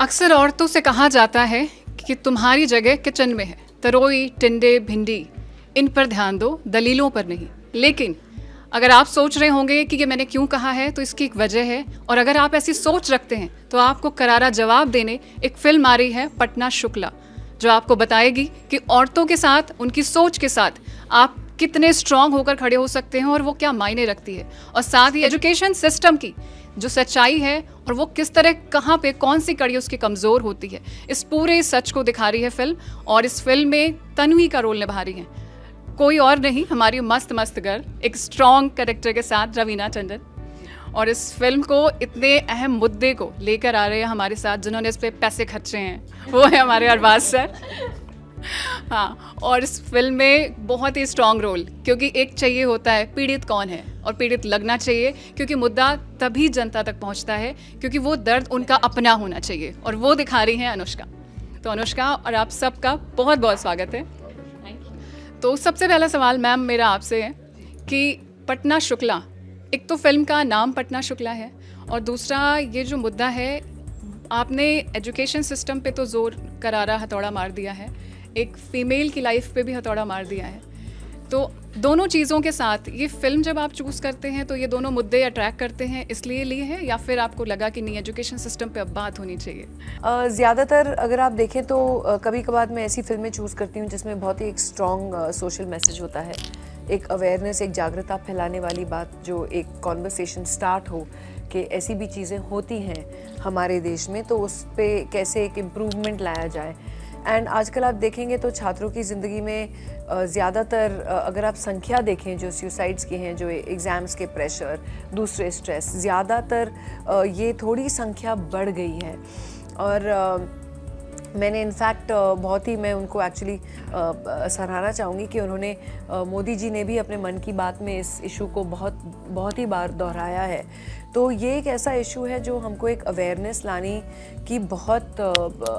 अक्सर औरतों से कहा जाता है कि तुम्हारी जगह किचन में है, तरोई, टिंडे, भिंडी, इन पर ध्यान दो, दलीलों पर नहीं। लेकिन अगर आप सोच रहे होंगे कि ये मैंने क्यों कहा है, तो इसकी एक वजह है। और अगर आप ऐसी सोच रखते हैं तो आपको करारा जवाब देने एक फिल्म आ रही है, पटना शुक्ला, जो आपको बताएगी कि औरतों के साथ, उनकी सोच के साथ आप कितने स्ट्रांग होकर खड़े हो सकते हैं और वो क्या मायने रखती है। और साथ ही एजुकेशन सिस्टम की जो सच्चाई है और वो किस तरह, कहाँ पे, कौन सी कड़ी उसकी कमज़ोर होती है, इस पूरे सच को दिखा रही है फिल्म। और इस फिल्म में तन्वी का रोल निभा रही है कोई और नहीं, हमारी मस्त मस्त गर्ल, एक स्ट्रॉन्ग कैरेक्टर के साथ, रवीना टंडन। और इस फिल्म को इतने अहम मुद्दे को लेकर आ रहे हैं हमारे साथ, जिन्होंने इस पर पैसे खर्चे हैं, वो है हमारे अरबाज सर। हाँ, और इस फिल्म में बहुत ही स्ट्रॉन्ग रोल, क्योंकि एक चाहिए होता है पीड़ित कौन है, और पीड़ित लगना चाहिए, क्योंकि मुद्दा तभी जनता तक पहुंचता है क्योंकि वो दर्द उनका अपना होना चाहिए, और वो दिखा रही हैं अनुष्का। तो अनुष्का और आप सबका बहुत बहुत स्वागत है। तो सबसे पहला सवाल मैम मेरा आपसे है कि पटना शुक्ला, एक तो फिल्म का नाम पटना शुक्ला है, और दूसरा ये जो मुद्दा है, आपने एजुकेशन सिस्टम पे तो जोर करारा हथौड़ा मार दिया है, एक फ़ीमेल की लाइफ पे भी हथौड़ा मार दिया है। तो दोनों चीज़ों के साथ ये फिल्म जब आप चूज़ करते हैं तो ये दोनों मुद्दे अट्रैक्ट करते हैं, इसलिए लिए हैं, या फिर आपको लगा कि नहीं, एजुकेशन सिस्टम पे अब बात होनी चाहिए? ज़्यादातर अगर आप देखें तो कभी कभार मैं ऐसी फिल्में चूज़ करती हूँ जिसमें बहुत ही एक स्ट्रॉन्ग सोशल मैसेज होता है, एक अवेयरनेस, एक जागरूकता फैलाने वाली बात, जो एक कॉन्वर्सेशन स्टार्ट हो कि ऐसी भी चीज़ें होती हैं हमारे देश में, तो उस पर कैसे एक इम्प्रूवमेंट लाया जाए। एंड आजकल आप देखेंगे तो छात्रों की ज़िंदगी में ज़्यादातर अगर आप संख्या देखें जो सुसाइड्स की हैं, जो एग्ज़ाम्स के प्रेशर, दूसरे स्ट्रेस, ज़्यादातर ये थोड़ी संख्या बढ़ गई है। और मैंने इनफैक्ट बहुत ही, मैं उनको एक्चुअली सराहना चाहूँगी कि उन्होंने, मोदी जी ने भी अपने मन की बात में इस इशू को बहुत ही बार दोहराया है। तो ये एक ऐसा इशू है जो हमको एक अवेयरनेस लाने की बहुत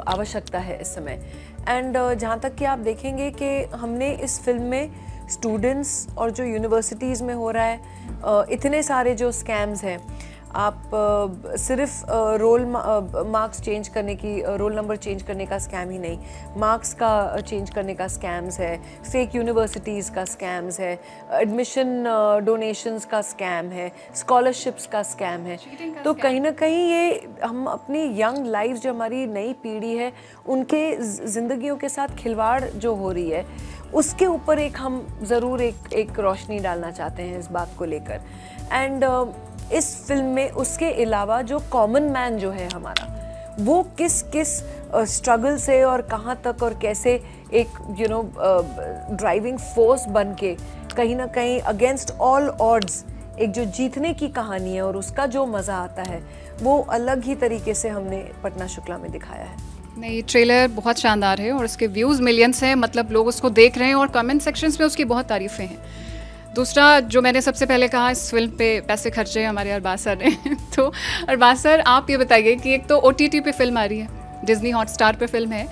आवश्यकता है इस समय। एंड जहाँ तक कि आप देखेंगे कि हमने इस फिल्म में स्टूडेंट्स और जो यूनिवर्सिटीज़ में हो रहा है, इतने सारे जो स्कैम्स हैं, आप सिर्फ रोल मार्क्स चेंज करने की, रोल नंबर चेंज करने का स्कैम ही नहीं, मार्क्स का चेंज करने का स्कैम्स है, फेक यूनिवर्सिटीज़ का स्कैम्स है, एडमिशन डोनेशंस का स्कैम है, स्कॉलरशिप्स का स्कैम है। तो कहीं ना कहीं ये हम अपनी यंग लाइफ, जो हमारी नई पीढ़ी है, उनके ज़िंदगियों के साथ खिलवाड़ जो हो रही है, उसके ऊपर एक हम ज़रूर एक रोशनी डालना चाहते हैं इस बात को लेकर। एंड इस फिल्म में उसके अलावा जो कॉमन मैन जो है हमारा, वो किस स्ट्रगल से और कहाँ तक और कैसे एक ड्राइविंग फोर्स बन के कहीं ना कहीं अगेंस्ट ऑल ऑड्स एक जो जीतने की कहानी है, और उसका जो मज़ा आता है, वो अलग ही तरीके से हमने पटना शुक्ला में दिखाया है। नहीं, ट्रेलर बहुत शानदार है और उसके व्यूज़ मिलियंस हैं, मतलब लोग उसको देख रहे हैं और कमेंट सेक्शंस में उसकी बहुत तारीफ़ें हैं। दूसरा, जो मैंने सबसे पहले कहा, इस फिल्म पे पैसे खर्चे हमारे अरबाज सर ने। तो अरबाज सर, आप ये बताइए कि एक तो OTT पे फिल्म आ रही है, डिज्नी हॉटस्टार पे फिल्म है,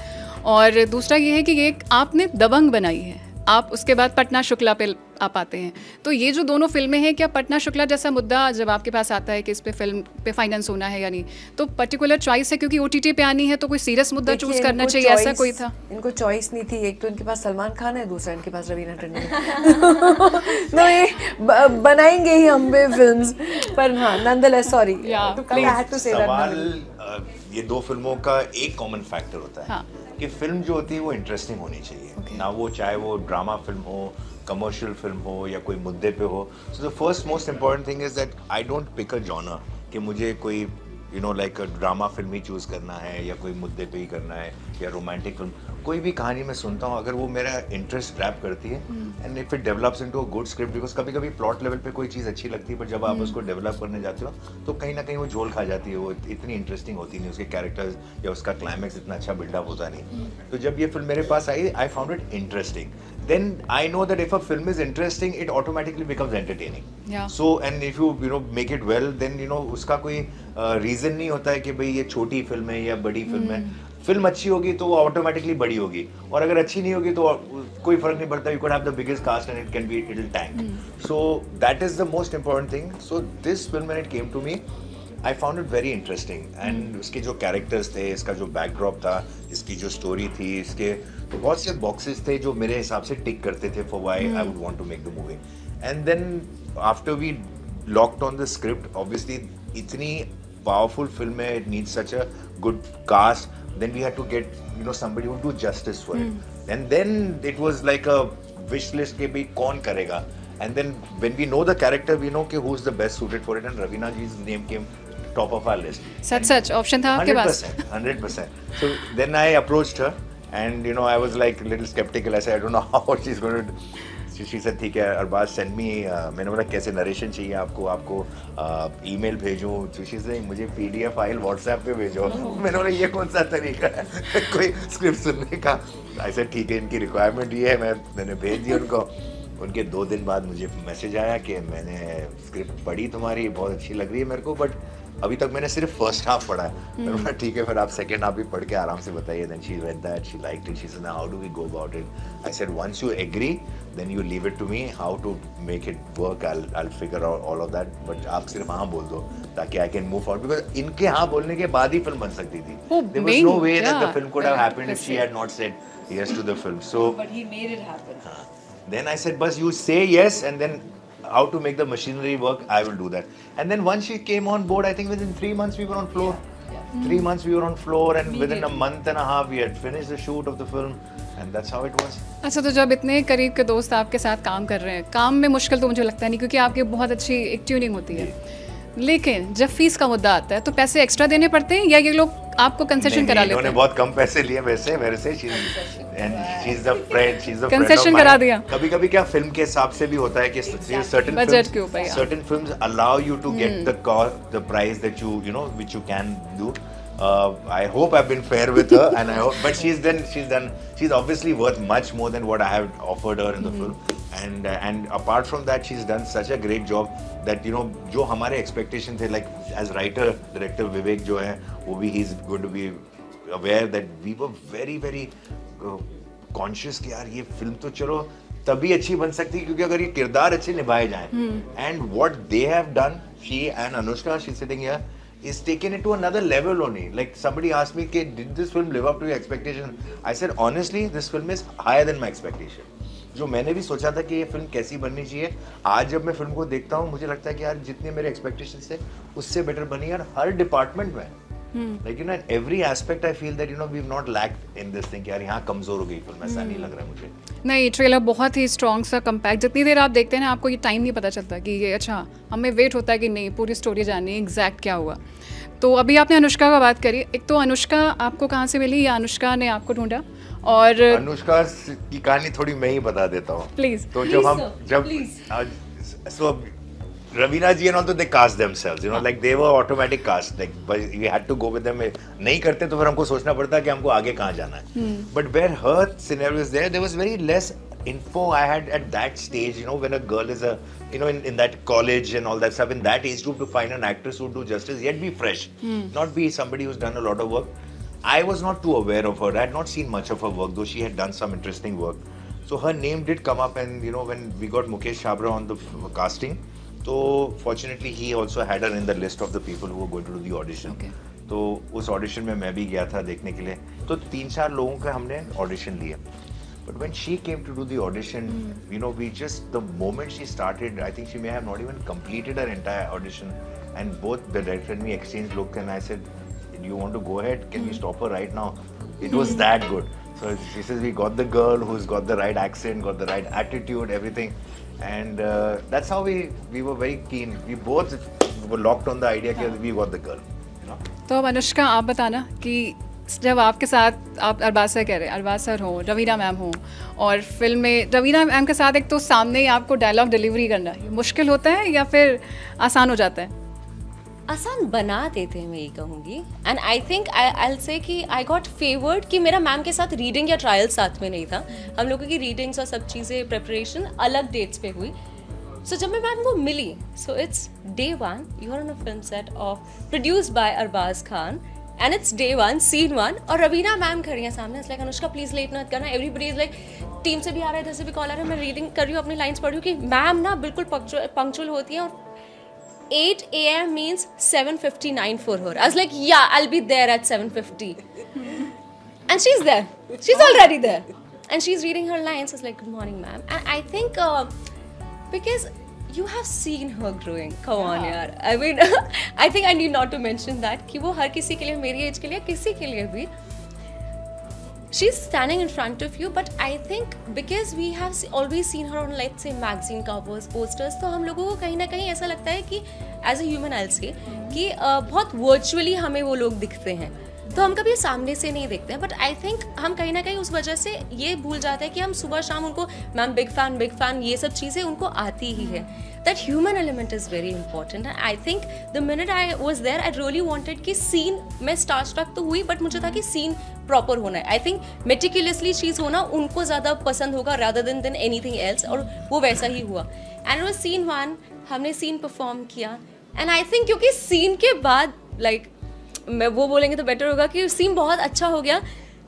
और दूसरा ये है कि ये आपने दबंग बनाई है, आप उसके बाद पटना शुक्ला पे आप आते हैं। तो ये जो दोनों फिल्में हैं, क्या पटना शुक्ला जैसा मुद्दा जब आपके पास आता है कि इस पे फिल्म पे फाइनेंस होना है या नहीं, तो पर्टिकुलर चॉइस है क्योंकि OTT पे आनी है, तो कोई सीरियस मुद्दा चूज करना चाहिए, ऐसा कोई था? इनको चॉइस नहीं थी, एक तो इनके पास सलमान खान है, दूसरा इनके पास रवीना टंडन है। नो, ये बनाएंगे ही हम भी फिल्म्स, पर हाँ, नॉनदलेस, सॉरी, ये दो फिल्मों का एक कॉमन फैक्टर होता है, हाँ, कि फिल्म जो होती है वो इंटरेस्टिंग होनी चाहिए, ना वो चाहे वो ड्रामा फिल्म हो, कमर्शियल फिल्म हो, या कोई मुद्दे पे हो। So the first most important thing is that I don't pick a genre कि मुझे कोई लाइक ड्रामा फिल्म ही चूज़ करना है, या कोई मुद्दे पे ही करना है, या रोमांटिक फिल्म। कोई भी कहानी मैं सुनता हूँ, अगर वो मेरा इंटरेस्ट ग्रैब करती है, and if it develops into a good script, because कभी कभी प्लॉट लेवल पे कोई चीज़ अच्छी लगती है, पर जब आप उसको डेवलप करने जाते हो तो कहीं ना कहीं वो झोल खा जाती है, वो इतनी इंटरेस्टिंग होती नहीं, उसके कैरेक्टर्स या उसका क्लाइमैक्स इतना अच्छा बिल्डअप होता नहीं। तो जब ये फिल्म मेरे पास आई, I found it interesting. Then I know that if a film is interesting, it automatically becomes entertaining. Yeah. So and if you make it well, then उसका कोई reason नहीं होता है कि भाई ये छोटी फिल्म है या बड़ी फिल्म है। फिल्म अच्छी होगी तो वो ऑटोमेटिकली बड़ी होगी, और अगर अच्छी नहीं होगी तो कोई फर्क नहीं पड़ता। You could have the biggest cast and it'll tank. So that is the most important thing. So this film, when it came to me, I found it very interesting and उसके जो कैरेक्टर्स थे, इसका जो backdrop था, इसकी जो story थी, इसके तो बहुत से बॉक्सेस थे जो मेरे हिसाब से टिक करते थे for why I would want to make the movie. And then after we locked on the script, obviously इतनी पावरफुल फिल्म है, it needs such a good cast, then we had to get somebody who would do justice for it. And then it was like a wish list ke bhi kaun karega, and then when we know the character we know ke who's the best suited for it, and Raveena ji's name came top of our list. Such option tha aapke paas? 100%. So then I approached her and I was like a little skeptical. I said I don't know how she's going to do. She said ठीक है Arbaaz send me. मैंने बोला कैसे narration चाहिए आपको email भेजूँ? she said मुझे PDF file WhatsApp पे भेजो. मैंने बोला ये कौन सा तरीका है कोई स्क्रिप्ट सुनने का? I said ठीक है इनकी रिक्वायरमेंट ये है. मैंने भेज दिया उनको. उनके 2 दिन बाद मुझे मैसेज आया कि मैंने स्क्रिप्ट पढ़ी तुम्हारी, बहुत अच्छी लग रही है मेरे को, बट अभी तक मैंने सिर्फ फर्स्ट हाफ पढ़ा है. मैंने बोला ठीक है फिर आप सेकंड हाफ भी पढ़ के आराम से बताइए. Then she read that, she liked it, she said how do we go about it? I said once you agree then you leave it to me, how to make it work I will figure out all of that, but आप सिर्फ हाँ बोल दो ताकि I can move forward, because इनके हाँ बोलने के बाद ही फिल्म बन सकती थी. There was no way that the film could have happened if she had not said yes to the film. So but he made it happen. Then I said, "Bas, you say yes, and then how to make the machinery work, I will do that." And then once she came on board, I think within 3 months we were on floor. 3 months we were on floor, and within a month and a half we had finished the shoot of the film, and that's how it was. अच्छा, तो जब इतने करीब के दोस्त आपके साथ काम कर रहे हैं, काम में मुश्किल तो मुझे लगता नहीं क्योंकि आपकी बहुत अच्छी एक ट्यूनिंग होती है, लेकिन जब फीस का मुद्दा आता है तो पैसे एक्स्ट्रा देने पड़ते हैं या ये लोग आपको कंसेशन करा लेते हैं? उन्होंने बहुत कम पैसे लिए वैसे मेरे से. कंसेशन करा दिया. कभी-कभी क्या फिल्म के हिसाब से भी होता है कि certain films allow you to get the price that which you can do. I hope I've been fair with her, and I hope, but she's obviously worth much more than what I have offered her in the film, and apart from that she's done such a great job that जो हमारे expectation थे, like as writer director विवेक जो है वो भी he's going to be aware that we were very very conscious कि यार ये फिल्म तो चलो तभी अच्छी बन सकती है क्योंकि अगर ये किरदार अच्छे निभाए जाएं. And what they have done, she and Anushka, she's sitting here, is taken it to another level only. Like somebody asked me, did this film live up to your expectation? I said honestly, this film is higher than my expectation. जो मैंने भी सोचा था कि ये film कैसी बननी चाहिए, आज जब मैं फिल्म को देखता हूँ मुझे लगता है कि यार जितने मेरे एक्सपेक्टेशंस थे उससे बेटर बनी यार हर डिपार्टमेंट में. Like in every aspect I feel that we've not lacked in this thing कि यार यहाँ कमजोर हो गई फिल्म, ऐसा नहीं लग रहा है मुझे. नहीं, ट्रेलर बहुत ही स्ट्रॉन्ग सा कंपैक्ट, जितनी देर आप देखते हैं ना आपको ये टाइम नहीं पता चलता कि ये अच्छा हमें वेट होता है कि नहीं पूरी स्टोरी जाननी है एग्जैक्ट क्या हुआ. तो अभी आपने अनुष्का का बात करी, एक तो अनुष्का आपको कहाँ से मिली या अनुष्का ने आपको ढूंढा? और अनुष्का की कहानी थोड़ी मैं ही बता देता हूँ प्लीज. तो जब Raveena ji and all they cast themselves, like they were automatic cast, like we had to go with them. नहीं करते तो फिर हमको सोचना पड़ता कि हमको आगे कहाँ जाना है. But where her scenario is there was very less info I had at that stage. When a girl is in that college and all that stuff, in that age group, to find an actress who would do justice, yet be fresh, not be somebody who's done a lot of work. I was not too aware of her. I had not seen much of her work, though she had done some interesting work. So her name did come up, and when we got Mukesh Chabra on the casting, so fortunately he also had her in the list of the people who were going to do the audition. Okay. तो उस audition में मैं भी गया था देखने के लिए. तो 3-4 लोगों का हमने ऑडिशन लिया. But when she came to do the audition, we just, the moment she started, I think she may have not even completed her entire audition, and both the director and me exchanged look, and I said, "Do you want to go ahead? Can we stop her right now?" It was that good. So she says we got the girl who's got the right accent, got the right attitude, everything. And that's how we were very keen. We both were locked on the idea that we got the girl. तो अब अनुष्का आप बताना कि जब आपके साथ आप Arbaaz sir कह रहे हैं, अरबाज सर हो, रवीना मैम हो, और फिल्म में रवीना मैम के साथ एक तो सामने ही आपको डायलॉग डिलीवरी करना मुश्किल होता है या फिर आसान हो जाता है? आसान बना देते हैं मैं ये कहूँगी. एंड आई थिंक आई से कि आई गॉट फेवर्ड कि मेरा मैम के साथ रीडिंग या ट्रायल साथ में नहीं था. हम लोगों की रीडिंग्स और सब चीज़ें प्रिपरेशन अलग डेट्स पे हुई. सो जब मैं मैम को मिली, so it's Day 1, you are on a film set of produced by Arbaaz Khan, and it's Day 1, Scene 1, और रवीना मैम खड़ी हैं सामने. लाइक अनुष्का प्लीज लेट मत करना. एवरीबडी इज लाइक टीम से भी आ रहा है, इधर से भी कॉल आ रहा है, मैं रीडिंग कर रही हूँ, अपनी लाइन्स पढ़ रही हूँ कि मैम ना बिल्कुल पंक्चुअल होती है. और 8 a.m. means 7:59 for her. I was like, yeah, I'll be there at 7:50. And she's there. She's already there. And she's reading her lines. I was like, good morning, ma'am. And I think because you have seen her growing. Come on, yaar. I mean, I think I need not to mention that कि वो हर किसी के लिए, मेरी as के लिए, किसी के लिए भी, she's standing in front of you, but I think because we have always seen her on, let's say, magazine covers, posters, तो हम लोगों को कहीं ना कहीं ऐसा लगता है कि as a human I'll say कि बहुत virtually हमें वो लोग दिखते हैं, तो हम कभी सामने से नहीं देखते हैं. बट आई थिंक हम कहीं ना कहीं उस वजह से ये भूल जाते हैं कि हम सुबह शाम उनको मैम बिग फैन ये सब चीज़ें उनको आती ही है. That human element is very important. And I think the minute I was there I really wanted कि सीन में स्टार स्ट्रक तो हुई, बट मुझे था कि सीन प्रॉपर होना है. आई थिंक मेटिकुलसली चीज़ होना उनको ज़्यादा पसंद होगा रादर देन एनीथिंग एल्स, और वो वैसा ही हुआ. एंड वो सीन 1 हमने सीन परफॉर्म किया. एंड आई थिंक क्योंकि सीन के बाद लाइक मैं वो बोलेंगे तो बेटर होगा कि सीन बहुत अच्छा हो गया,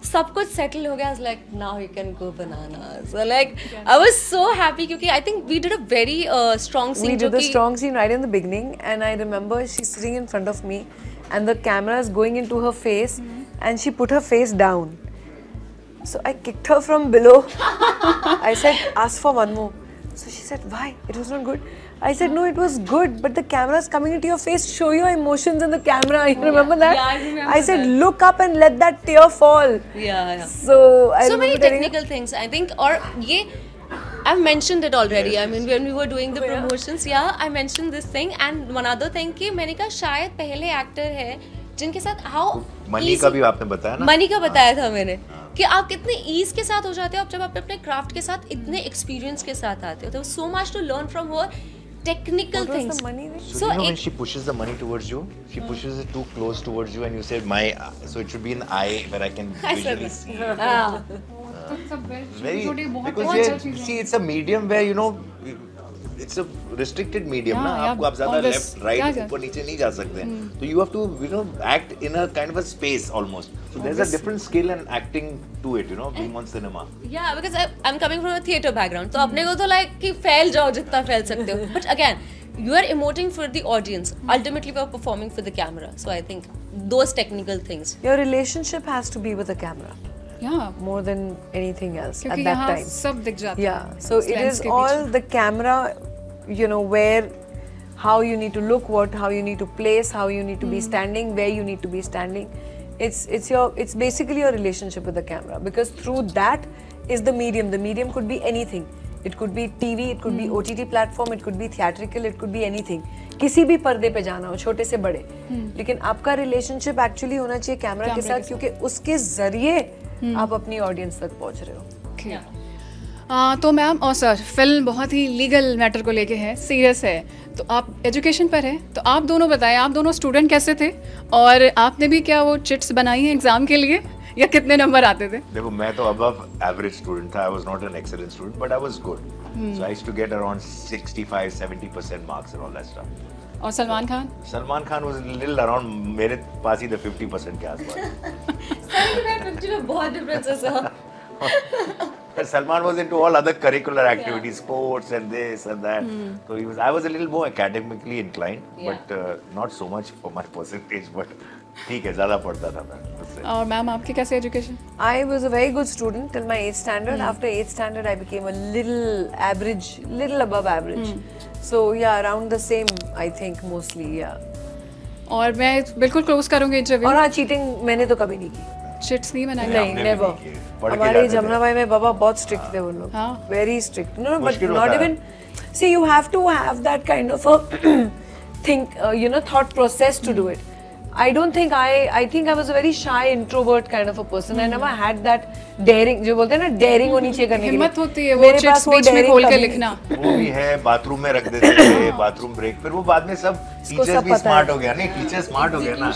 सब कुछ सेटल हो गया. Like now you can go बनाना. So like I was so happy क्योंकि I think we did a very strong scene. We did a strong scene right in the beginning, and I remember she's sitting in front of me and the camera is going into her face, and she put her face down. So I kicked her from below. I said, ask for one more. So she said, why? It was not good. I said, no, it was good, but the camera is coming into your face. Show your emotions in the camera. You remember that? Yeah, I remember. I said, look up and let that tear fall. Yeah. So I So many remember technical things, I think. Or ये I've mentioned it already. I mean, when we were doing the promotions, I mentioned this thing. And one other thing कि मैंने कहा शायद पहले actor है जिनके साथ how money का भी आपने बताया ना? मनी का बताया था मैंने कि आप कितने ईज के साथ हो जाते हो जब आप अपने क्राफ्ट के साथ इतने एक्सपीरियंस के साथ आते हो. तो so much to learn from her. Technical What was things. the money there? So you know when she pushes the money towards you, she pushes it too close towards you, and you said my, so it should be an eye where I can visually see. Very, because see, it's a medium where you know, it's a restricted medium ना. आपको आप ज़्यादा left, right, ऊपर नीचे नहीं जा सकते. So you have to act in a kind of a space almost. So there's a different skill and acting to it, being on cinema. Yeah, because I'm coming from a theatre background. तो अपने को तो like कि फैल जाओ जितना फैल सकते हो. But again, you are emoting for the audience. Ultimately, we are performing for the camera. So I think those technical things. Your relationship has to be with the camera. Yeah. More than anything else at that यहाँ time. सब दिख जाता है. Yeah, so it is all the camera, where, how you need to look, how you need to place, how you need to be standing, where you need to be standing. It's basically your relationship with the camera, because through that is the medium. The medium could be anything. It could be TV, it could be OTT platform, it could be theatrical, it could be anything. किसी भी पर्दे पे जाना हो, छोटे से बड़े, लेकिन आपका रिलेशनशिप एक्चुअली होना चाहिए कैमरा के साथ, क्योंकि उसके जरिए आप अपनी ऑडियंस तक पहुंच रहे हो. तो मैम और सर, फिल्म बहुत ही लीगल मैटर को लेके है, सीरियस है, तो आप एजुकेशन पर हैं, तो आप दोनों बताएं, आप दोनों स्टूडेंट कैसे थे, और आपने भी क्या वो चिट्स बनाई हैं एग्जाम के लिए, या कितने नंबर आते थे? देखो, मैं तो अबव एवरेज स्टूडेंट था. I was not an excellent student, but I was good. So I used to get around 65-70% marks and all that stuff. और Salman Khan? Salman Khan was little around मेरे पास ही 50% के आसपास. 50 में बहुत डिफरेंसेस है. Salman was into all other curricular activities, sports and this and that. So I was a little more academically inclined, but not so much for my percentage. But ठीक है, ज़्यादा पढ़ता था मैं. और मैम आपकी कैसे education? I was a very good student till my 8th standard. After 8th standard, I became a little average, little above average. So yeah, around the same, I think mostly, yeah. और मैं बिल्कुल close करूँगी interview. और हाँ, cheating मैंने तो कभी नहीं की. चिट्स नहीं बनाई? नहीं, never. हमारे जमुना भाई में बाबा बहुत स्ट्रिक्ट थे वो लोग. Very strict. No, but not even. See, you have to have that kind of a thought process to do it. I don't think I think I was a very shy introvert kind of a person. I never had that daring. जो बोलते हैं ना, daring होनी चाहिए करने के लिए. हिम्मत होती है वो चिट्स बीच में खोल के लिखना. वो भी है, बाथरूम में रख देते थे, बाथरूम ब्रेक. फिर वो बाद में सब टीचर्स भी स्मार्ट हो गया. नहीं, टीचर स्मार्ट हो गया ना.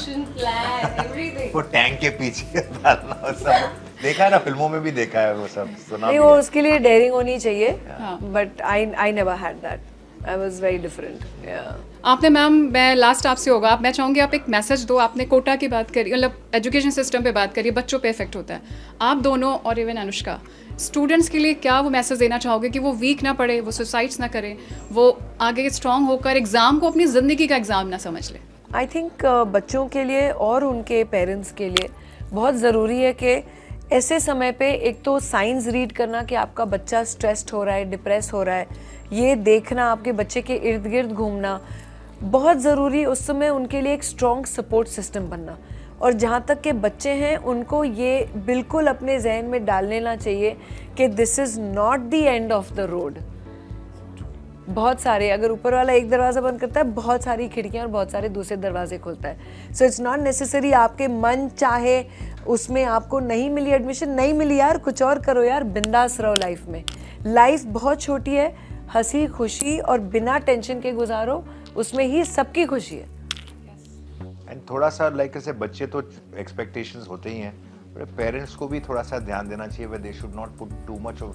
वो टैंक के पीछे डालना, वो सब देखा है ना, फिल्मों में भी देखा है वो सब, सुना. नहीं, वो उसके लिए daring होनी चाहिए. But I never had that. I was very different. Yeah. आपने मैम, मैं लास्ट आपसे होगा, मैं चाहूँगी आप एक मैसेज दो। आपने कोटा की बात करी, मतलब एजुकेशन सिस्टम पे बात करी, बच्चों पे इफेक्ट होता है। आप दोनों और इवन अनुष्का, स्टूडेंट्स के लिए क्या वो मैसेज देना चाहोगे कि वो वीक ना पड़े, वो सुसाइड्स ना करें, वो आगे स्ट्रॉन्ग होकर एग्ज़ाम को अपनी ज़िंदगी का एग्ज़ाम ना समझ लें? आई थिंक बच्चों के लिए और उनके पेरेंट्स के लिए बहुत ज़रूरी है कि ऐसे समय पे एक तो साइंस रीड करना कि आपका बच्चा स्ट्रेस्ड हो रहा है, डिप्रेस हो रहा है, ये देखना, आपके बच्चे के इर्द गिर्द घूमना बहुत ज़रूरी। उस समय उनके लिए एक स्ट्रॉन्ग सपोर्ट सिस्टम बनना। और जहाँ तक के बच्चे हैं उनको ये बिल्कुल अपने जहन में डाल लेना चाहिए कि this is not the end of the road. बहुत सारे, अगर ऊपर वाला एक दरवाज़ा बंद करता है, बहुत सारी खिड़कियाँ और बहुत सारे दूसरे दरवाजे खुलता है। सो इट्स नॉट नेसेसरी आपके मन चाहे उसमें आपको नहीं मिली एडमिशन, नहीं मिली यार, कुछ और करो यार, बिंदास रहो लाइफ में। लाइफ बहुत छोटी है, हंसी खुशी और बिना टेंशन के गुजारो, उसमें ही सबकी खुशी है। एंड थोड़ा सा लाइक ऐसे बच्चे तो एक्सपेक्टेशंस होते ही हैं, पेरेंट्स को भी थोड़ा सा ध्यान देना चाहिए where they should not put too much of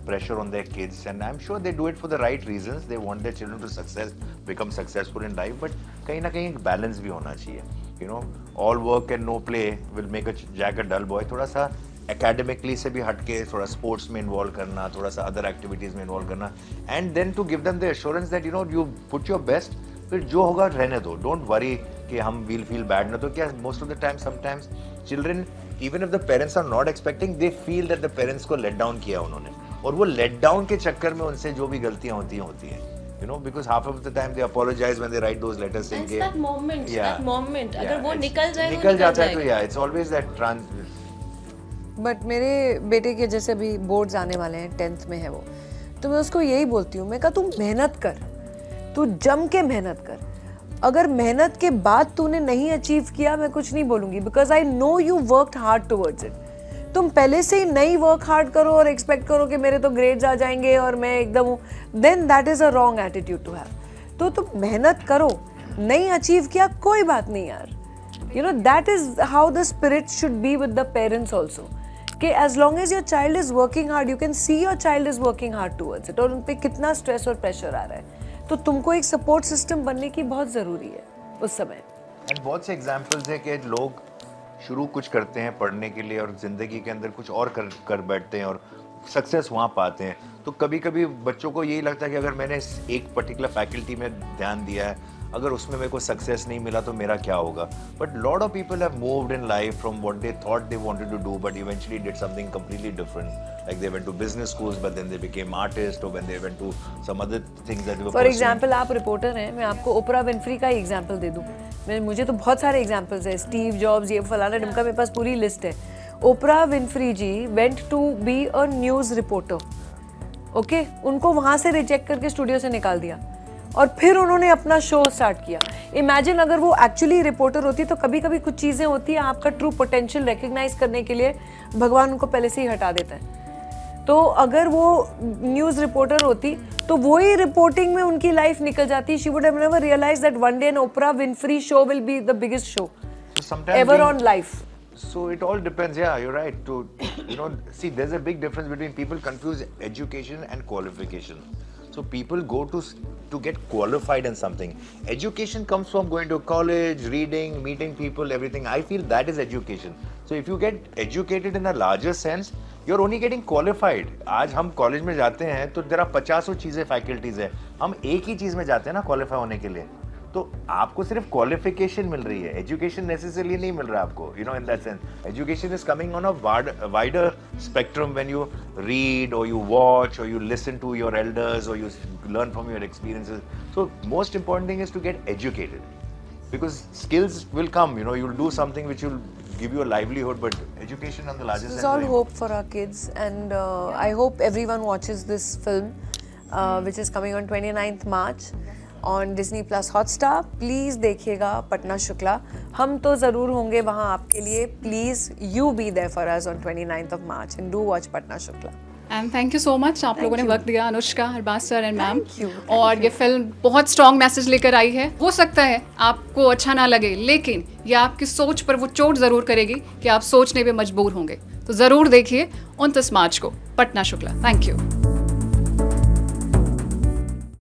pressure on their kids, and I'm sure they do it for the right reasons. They want their children to become successful in life, but कहीं ना कहीं एक balance भी होना चाहिए। You know, all work and no play will make Jack a dull boy. थोड़ा सा academically से भी हटके थोड़ा स्पोर्ट्स में इन्वॉल्व करना, थोड़ा सा अदर एक्टिविटीज में इन्वॉल्व करना, and then to give them the assurance that you put your best. फिर जो होगा रहने दो, डोंट वरी कि हम विल फील बैड ना। तो क्या most of the time sometimes children, even if the parents are not expecting, they feel that the parents को लेट डाउन किया उन्होंने, और वो लेट डाउन के चक्कर में उनसे जो भी गलतियां होती हैं, you know, because half of the time they apologize when they write those letters saying that moment अगर वो निकल जाता है तो it's always that बट मेरे बेटे के जैसे अभी बोर्ड्स आने वाले हैं, 10th में है वो, तो मैं उसको यही बोलती हूँ, मैं कहा तू मेहनत कर, तू जम के मेहनत कर। अगर मेहनत के बाद तूने नहीं अचीव किया, मैं कुछ नहीं बोलूँगी, because I know you worked hard towards it. तुम पहले से ही नहीं वर्क हार्ड करो और एक्सपेक्ट करो कि मेरे तो ग्रेड्स आ जाएंगे और मैं एकदम हूँ, then that is a wrong attitude to have. तो तुम मेहनत करो, नहीं अचीव किया कोई बात नहीं यार, you know, that is how the spirit should be with the parents also, कि as long as your child is working hard, you can see your child is working hard towards it, और उन पर कितना stress और pressure आ रहा है, तो तुमको एक सपोर्ट सिस्टम बनने की बहुत ज़रूरी है उस समय। एंड बहुत से एग्जाम्पल्स हैं कि लोग शुरू कुछ करते हैं पढ़ने के लिए और ज़िंदगी के अंदर कुछ और कर बैठते हैं और सक्सेस वहाँ पाते हैं। तो कभी कभी बच्चों को यही लगता है कि अगर मैंने एक पर्टिकुलर फैकल्टी में ध्यान दिया है, अगर उसमें मेरे को सक्सेस नहीं मिला तो मेरा क्या होगा। But lot of people have moved in life from what they thought they wanted to do, but eventually did something completely different, like they went to business schools but then they became artist, और when they went to some other things that they were. For example, आप reporter हैं, मैं आपको ओपरा Winfrey का ही example दे दूं। मुझे तो बहुत सारे एग्जांपल्स हैं, स्टीव जॉब्स, ये फलाना ढिमका, मेरे पास पूरी लिस्ट है। Oprah Winfrey ji went to be a news reporter, okay, उनको वहाँ से रिजेक्ट करके स्टूडियो से निकाल दिया और फिर उन्होंने अपना शो स्टार्ट किया। इमेजिन अगर वो एक्चुअली रिपोर्टर होती, तो कभी कभी कुछ चीज़ें होती हैं आपका ट्रू पोटेंशियल रिकग्नाइज करने के लिए भगवान उनको पहले से ही हटा देता है। तो अगर वो न्यूज़ रिपोर्टर होती तो वही रिपोर्टिंग में उनकी लाइफ निकल जाती। She would have never realised that one day an Oprah Winfrey show will be the biggest show ever on life. So it all depends. Yeah, you're right. To see, there's a big difference between people confuse education and qualification. So people go to get qualified in something. Education comes from going to college, reading, meeting people, everything. I feel that is education. So if you get educated in a larger sense, you're only getting qualified. आज हम college में जाते हैं तो there are 50 चीज़ें faculties है, हम एक ही चीज़ में जाते हैं ना क्वालिफाई होने के लिए। तो आपको सिर्फ क्वालिफिकेशन मिल रही है, एजुकेशन नेसेसरली नहीं मिल रहा आपको, in that sense. Education is coming on a wider spectrum when you read और यू वॉच और you listen to your elders और you learn from your experiences. So most important thing is to get educated, because skills will come, you'll do something which will give you a livelihood, but education on the largest sense. This is all hope for our kids, and I hope everyone watches this film, which is coming on 29th March. On Disney plus Hotstar. Please देखिएगा पटना शुक्ला, हम तो ज़रूर होंगे वहाँ आपके लिए। Please you be there for us on 29th of March and do watch Patna Shukla. And thank you so much, आप लोगों ने वक्त दिया, Anushka, Arbaaz sir and ma'am. और ये फिल्म बहुत स्ट्रॉन्ग मैसेज लेकर आई है। हो सकता है आपको अच्छा ना लगे, लेकिन ये आपकी सोच पर वो चोट ज़रूर करेगी कि आप सोचने पे मजबूर होंगे। तो ज़रूर देखिए 29 मार्च को पटना शुक्ला। Thank you.